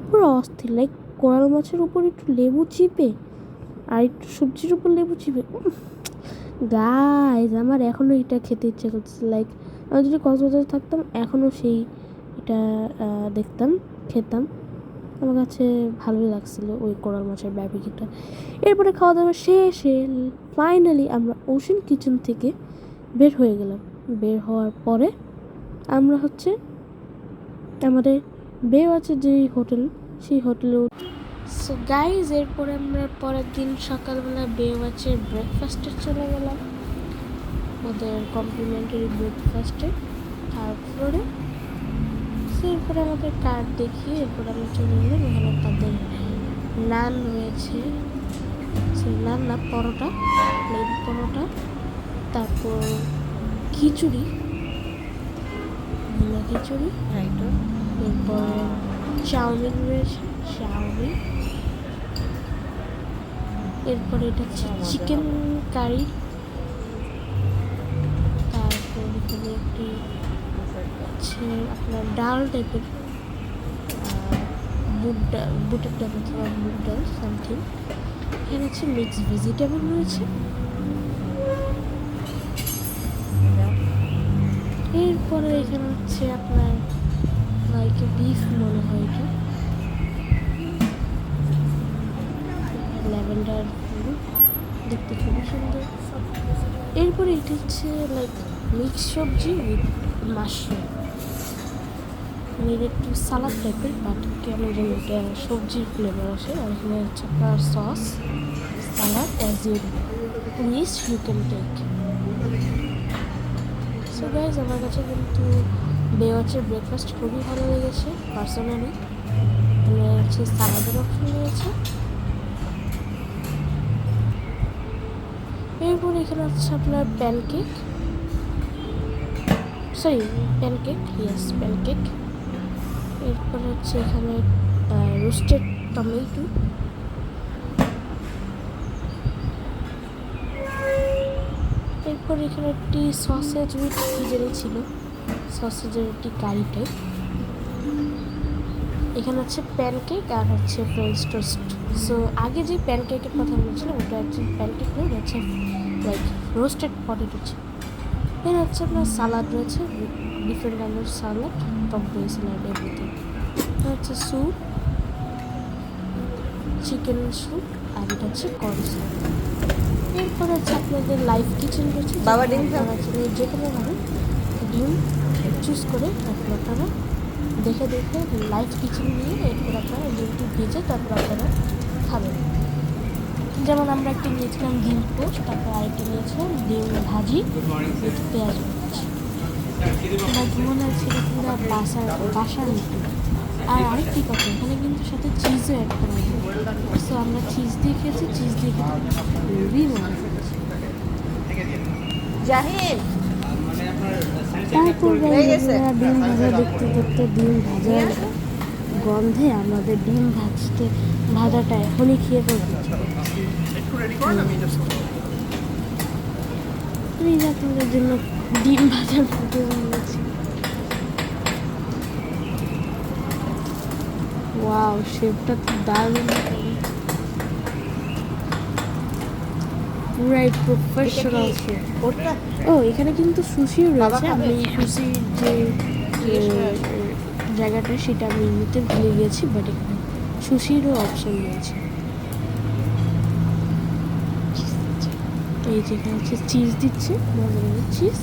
পুরো অস্থির। লাইক কোরাল মাছের উপর একটু লেবু চিপে আর একটু সবজির উপর লেবু চিপে, গাইজ আমার এখনও এটা খেতে ইচ্ছে করছে। লাইক আমি যদি কক্সবাজারে থাকতাম এখনও সেই এটা দেখতাম, খেতাম। আমার কাছে ভালোই লাগছিলো ওই কোরাল মাছের বারবিকিউটা। এরপরে খাওয়া দাওয়া শেষে ফাইনালি আমরা ওশান কিচেন থেকে বের হয়ে গেলাম। বের হওয়ার পরে আমরা হচ্ছে আমাদের বেওয়াচের যে হোটেল, সেই হোটেলে। সো গাইজ এরপরে আমরা পরের দিন সকালবেলা বেওয়াচের ব্রেকফাস্টে চলে গেলাম, ওদের কমপ্লিমেন্টারি ব্রেকফাস্টে থার্ড ফ্লোরে। এরপরে আমাদের কার্ড দেখিয়ে এরপর আমরা চলে গেলাম, এখানে তাদের নান রয়েছে, সেই নান না পরোটা, প্লেন পরোটা, তারপর খিচুড়ি, খিচুড়ি, এরপর চাউমিন রয়েছে, চাউমিন, এরপরে এটা হচ্ছে চিকেন কারি, তারপর এখানে একটি হচ্ছে আপনার ডাল টাইপের, বুটের ডাল অথবা মুগ ডাল সামথিং। এখানে হচ্ছে মিক্সড ভেজিটেবল রয়েছে, এরপরে এখানে হচ্ছে আপনার লাইক বিফ মনে হয়, এটা ল্যাভেন্ডার ফুল, দেখতে খুবই সুন্দর। এরপরে এটা হচ্ছে লাইক মিক্স সবজি উইথ মাশরুম, একটু সালাদ টাইপের, বাট কেমন যেন এটা সবজির ফ্লেভার আসে। আর এখানে হচ্ছে আপনার sauce, salad, as you wish you can take. So guys আমার কাছে কিন্তু বেওয়াচের ব্রেকফাস্ট খুবই ভালো লেগেছে পার্সোনালি। এখানে হচ্ছে সালাদের অপশন রয়েছে, এরপর এখানে হচ্ছে আপনার প্যানকেক, ইয়েস প্যানকেক। এরপর হচ্ছে এখানে রোস্টেড টমেটো, এরপর এখানে একটি সসেজ উইথ খিচুড়ি ছিল, সসেজের একটি কারি টাইপ। এখানে হচ্ছে প্যানকেক আর হচ্ছে ফ্রেঞ্চ টোস্ট। সো আগে যে প্যানকেকের কথা বলছিলাম ওটা অ্যাকচুয়ালি প্যানকেক নয়, ওটা হচ্ছে লাইক রোস্টেড পটেটো চিপ। এর হচ্ছে আপনার সালাদ রয়েছে, ডিফারেন্ট কাইন্ডের সালাদ, টক দই সালাড, এভরিথিং। হচ্ছে স্যুপ, চিকেন স্যুপ, আর এটা হচ্ছে কর্ন স্যুপ। এরপর হচ্ছে আপনাদের লাইভ কিচেন রয়েছে, বাবা ডিম খাওয়ার জন্য যে কোনোভাবে ডিম চুজ করে তারপর আপনারা দেখে লাইভ কিচেন নিয়ে এরপর আপনারা ডিমটি ভেজে তারপর আপনারা খাবেন। যেমন আমরা একটা নিয়েছিলাম ডিম পোস্ট, তারপর আরেকটা নিয়েছিলাম ডিম ভাজি উইথ পেঁয়াজ ভাজি। আমার মনে হচ্ছে এটা পুরো বাসার মতো। আর আরেকটি কথা, এখানে কিন্তু সাথে চিজও অ্যাড করা হয়। সো আমরা চিজ দিয়ে খেয়েছি, চিজ দিয়ে খেতে খুবই মজা করেছি। জাহিদ তারপর ডিম ভাজা দেখতে দেখতে ডিম ভাজার গন্ধে আমাদের ডিম ভাজাটা এখনই খেয়ে ফেলতে আপনাদের জন্য ডিম ভাজার ফুটে বলেছি। ওয়াও, শেপটা তো দারুণ, পুরাই প্রফেশনাল শেপ। ও এখানে কিন্তু সুশিও রয়েছে, আমি সুশির যে জায়গাটা সেটা আমি নিতে ভুলে গিয়েছি, বাট এখানে সুশিরও অপশন রয়েছে। এই যেখানে হচ্ছে চিজ দিচ্ছে, মজার চিজ।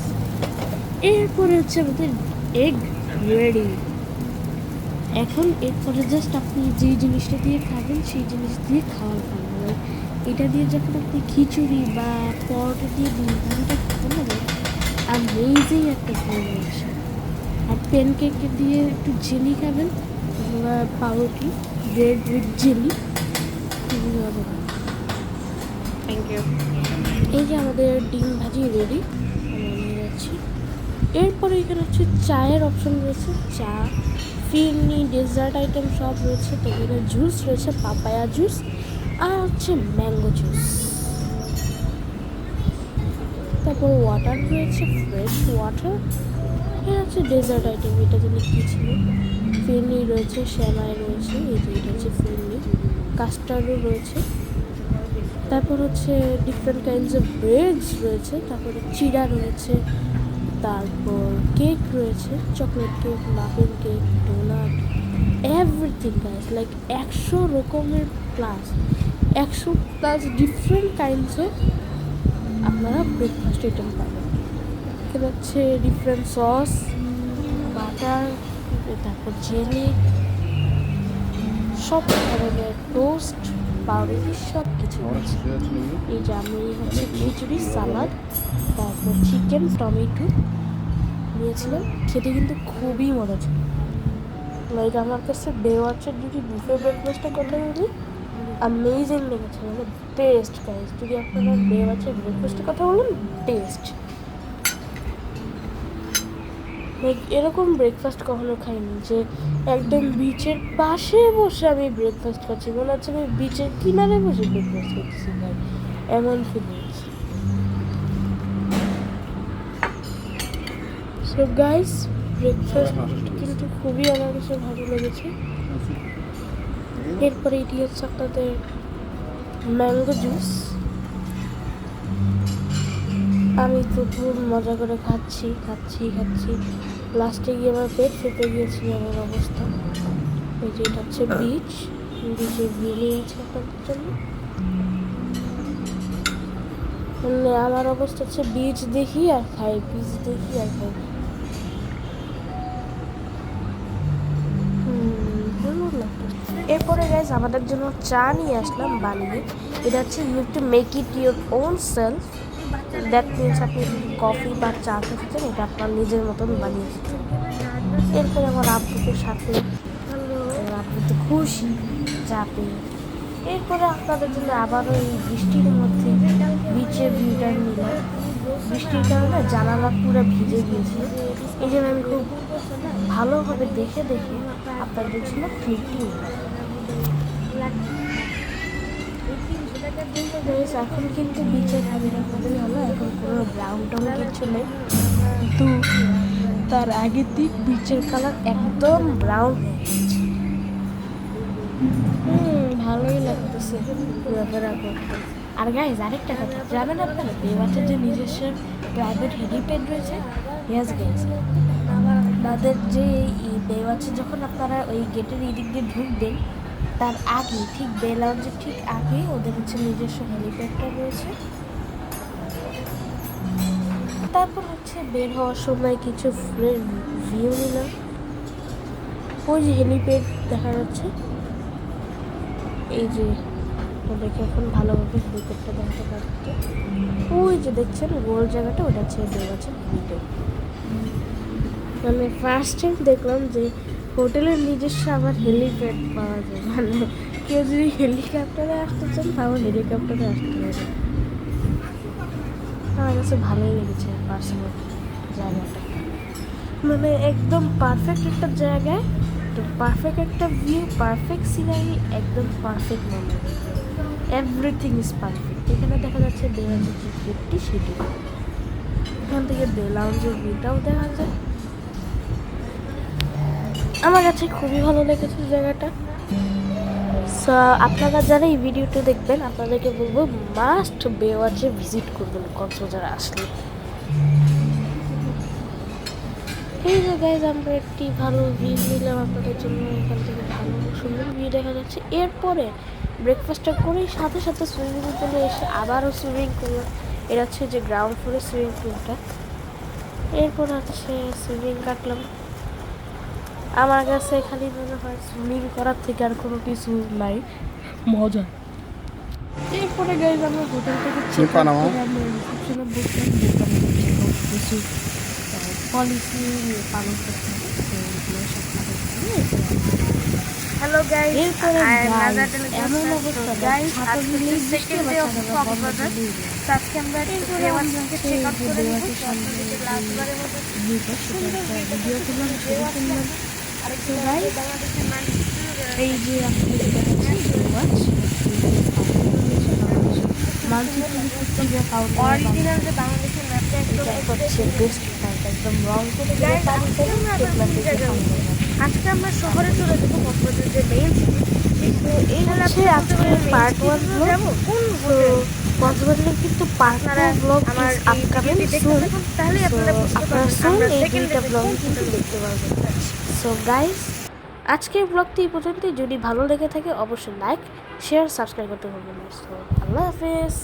এরপরে হচ্ছে আমাদের এগ রেডি। এখন এরপরে জাস্ট আপনি যে জিনিসটা দিয়ে খাবেন সেই জিনিস দিয়ে খাওয়ার ভালো। এটা দিয়ে যখন আপনি খিচুড়ি বা পরোটা দিয়ে ডিম ভাজিটা খাবেন না, আমেজিং একটা ফ্লেভার আসে। আর প্যানকেক দিয়ে একটু জেলি খাবেন, অথবা পাউরুটি, ব্রেড উইথ জেলি, খুবই মজা। Thank you. এই যে আমাদের ডিম ভাজি রেডি, আমি নিয়ে যাচ্ছি। এরপরে এখানে হচ্ছে চায়ের অপশন রয়েছে, চা, ফিরনি, ডেজার্ট আইটেম সব রয়েছে। তো এখানে জুস রয়েছে, পাপায়া জুস আর হচ্ছে ম্যাঙ্গো জুস। তারপর ওয়াটার রয়েছে, ফ্রেশ ওয়াটার। এটা হচ্ছে ডেজার্ট আইটেম, এটা যেন কী ছিল, ফিরনি রয়েছে, শ্যামাই রয়েছে, এই যে এটা হচ্ছে ফিরনি, কাস্টার্ডও রয়েছে। তারপর হচ্ছে ডিফারেন্ট কাইন্ডস অফ ব্রেডস রয়েছে, তারপরে চিড়া রয়েছে, তারপর কেক রয়েছে, chocolate cake, muffin cake, donut, everything guys, like 100 রকমের প্লাস 100+ ডিফারেন্ট কাইন্ডস অফ আপনারা ব্রেকফাস্ট আইটেম পাবেন। এখানে হচ্ছে ডিফারেন্ট সস, বাটার, তারপর জেলি, সব ধরনের টোস্ট, পাউরুটি, সব কিছু আছে। এই যে আমি হচ্ছে খিচুড়ি, সালাদ, তারপর চিকেন, টমেটো নিয়েছিলাম। খেতে কিন্তু খুবই মজা ছিল। লাইক আমার কাছে বেওয়াচের যদি বুফে ব্রেকফাস্টের কথা বলি, অ্যামেজিং লেগেছে, মানে টেস্ট গাইস। যদি আপনারা বেওয়াচের ব্রেকফাস্টের কথা বলেন, টেস্ট লাইক এরকম ব্রেকফাস্ট কখনো খাইনি যে একদম বিচের পাশে বসে আমি ব্রেকফাস্ট খাচ্ছি, মনে হচ্ছে আমি বিচের কিনারে বসে ব্রেকফাস্ট করতেছি ভাই, এমন ফিলিংস। সো গাইস, ব্রেকফাস্ট কিন্তু খুবই আমার কাছে ভালো লেগেছে। এরপরে এটি হচ্ছে আপনাদের ম্যাঙ্গো জুস। আমি প্রচুর মজা করে খাচ্ছি লাস্টে গিয়ে আমার পেট ফেটে গিয়েছিল আমার অবস্থা। এই যে এটা হচ্ছে বিচের ভিউ নিয়েছে আপনাদের জন্য। মানে আমার অবস্থা হচ্ছে বিচ দেখি আর খাই। এরপরে গাইজ আমাদের জন্য চা নিয়ে আসলাম বানিয়ে। এটা হচ্ছে you have to make it your own self. That means আপনি যদি কফি বা চা খেতে চান, এটা আপনার নিজের মতন বানিয়ে খেতে। এরপরে আমার আব্বুকে সাথে, আব্বু তো খুশি চা পেয়ে। এরপরে আপনাদের জন্য আবারও এই বৃষ্টির মধ্যে বিচের ভিউটা নিলাম। বৃষ্টির কারণে জানালা পুরো ভিজে গিয়েছে, এই জন্য আমি খুব ভালোভাবে দেখে আপনাদের জন্য ক্লিপটি নিলাম। এখন কিন্তু বিচের হাবিটা খুবই ভালো, এখন কোনো ব্রাউন টাউন কিছু নেই, কিন্তু তার আগের দিক বিচের কালার একদম ব্রাউন হয়ে গেছে। ভালোই লাগতেছে ঘোরাফেরা করতে। আর গাইজ আরেকটা কথা জানেন আপনারা, বেওয়াচের যে নিজস্ব প্রাইভেট হেলিপ্যাড রয়েছে। ইয়েস গাইজ, তাদের যে বেওয়াচে যখন আপনারা ওই গেটের এই দিক দিয়ে ঢুকবেন, তার আগে ঠিক বে লাউঞ্জের ঠিক আগে ওদের হচ্ছে নিজস্ব হেলিপ্যাডটা রয়েছে। তারপর হচ্ছে বের হওয়ার সময় কিছু ভিউ নিলাম। ওই যে হেলিপ্যাড দেখা যাচ্ছে, এই যে ওদেরকে এখন ভালোভাবে হেলিপ্যাডটা দেখাতে পারতো। ওই যে দেখছেন গোল জায়গাটা, ওটা হচ্ছে বেওয়াচের হেলিপ্যাড। মানে ফার্স্ট টাইম দেখলাম যে হোটেলের নিজস্ব আবার হেলিপ্যাড পাওয়া যায়। মানে কেউ যদি হেলিকপ্টারে আসতে চান, তাও হেলিকপ্টারে আসতে পারে। আমার কাছে ভালোই লেগেছে পার্সোনালি জায়গাটা। মানে একদম পারফেক্ট একটা জায়গায়, পারফেক্ট একটা ভিউ, পারফেক্ট সিনারি, একদম perfect moment, everything is perfect. এখানে দেখা যাচ্ছে বেওয়াচের যে গেটটি, সেটি এখান থেকে বে লাউঞ্জের ভিউটাও দেখা যায়। আমার কাছে খুবই ভালো লেগেছে জায়গাটা। সো আপনারা যারা এই ভিডিওটা দেখবেন, আপনাদেরকে বলবো মাস্ট বেওয়াচে ভিজিট করবেন কক্সবাজারে আসলে। এই যে গাইজ আমরা একটি ভালো ভিউ নিলাম আপনাদের জন্য, এখান থেকে ভালো সুন্দর ভিউ দেখা যাচ্ছে। এরপরে ব্রেকফাস্টটা করেই সাথে সুইমিং পুলে এসে আবারও সুইমিং করলাম। এটা হচ্ছে যে গ্রাউন্ড ফ্লোরে সুইমিং পুলটা। এরপর হচ্ছে সুইমিং কাটলাম। আমার কাছে খালি মনে হয় সুইমিং করার থেকে আর কোনো কিছু নাই মজা। এরপরে গাইজ আমরা হোটেল থেকে রিসেপশনে বসলাম, কিছু পলিসি পালন করতে হবে। হ্যালো গাইস, এরপরে I am guys, Nazar television এমন অবস্থা গাইস, ছাতা আজকে দিলেই হচ্ছে বৃষ্টি সেকেন্ড আবার ডে অফ ছাতা বন্ধ কক্সবাজার। করে দিয়ে তো আজকে আমরা একটু এরপরে আমরা ফেমাসকে হচ্ছে চেক আউট যে করে নিব। দেওয়াতে সামনে আপনাদেরকে লাস্টবারের মতো ভিউটা সেটা সুন্দর একটা ভিউটা ভিডিও তুললাম, ছবি তুললাম। আরেকটু So guys, বাংলাদেশের এই যে আপনাদের দেখাচ্ছি ওয়াচ মানচিত্র যে কাউকে অরিজিনাল যে বাংলাদেশের ম্যাপটা একদম হচ্ছে বেস্ট পয়েন্ট, একদম রং করে দিলে গাইস, পানি আজকে থেকে আমরা আবার দেখলাম কোন যে জায়গায় সামনে উঠবো? আজকে আমরা শহরে চলে যাবো, কক্সবাজার যে মেইন সিটি। এই হচ্ছে আজকে পার্ট 1 ব্লগ। যাবো কোন তো কক্সবাজারের কিন্তু পার্ট 2 ব্লগ আমার ইজ এই আপকামিং ভিডিওটি দেখতে সুন। থাকুন, তাহলে সো আপনারা বুঝতে আপনারা পারবেন সুন আমরা এই সেকেন্ড দুইটা ডেতে ব্লগ কোন কিন্তু হোটেলে দেখতে পারবেন। সো গাইস, আজকের ব্লগটি এই পর্যন্তই। যদি ভালো লেগে থাকে অবশ্যই লাইক, শেয়ার, সাবস্ক্রাইব করতে ভুলবেন না। সো আল্লাহ হাফেজ।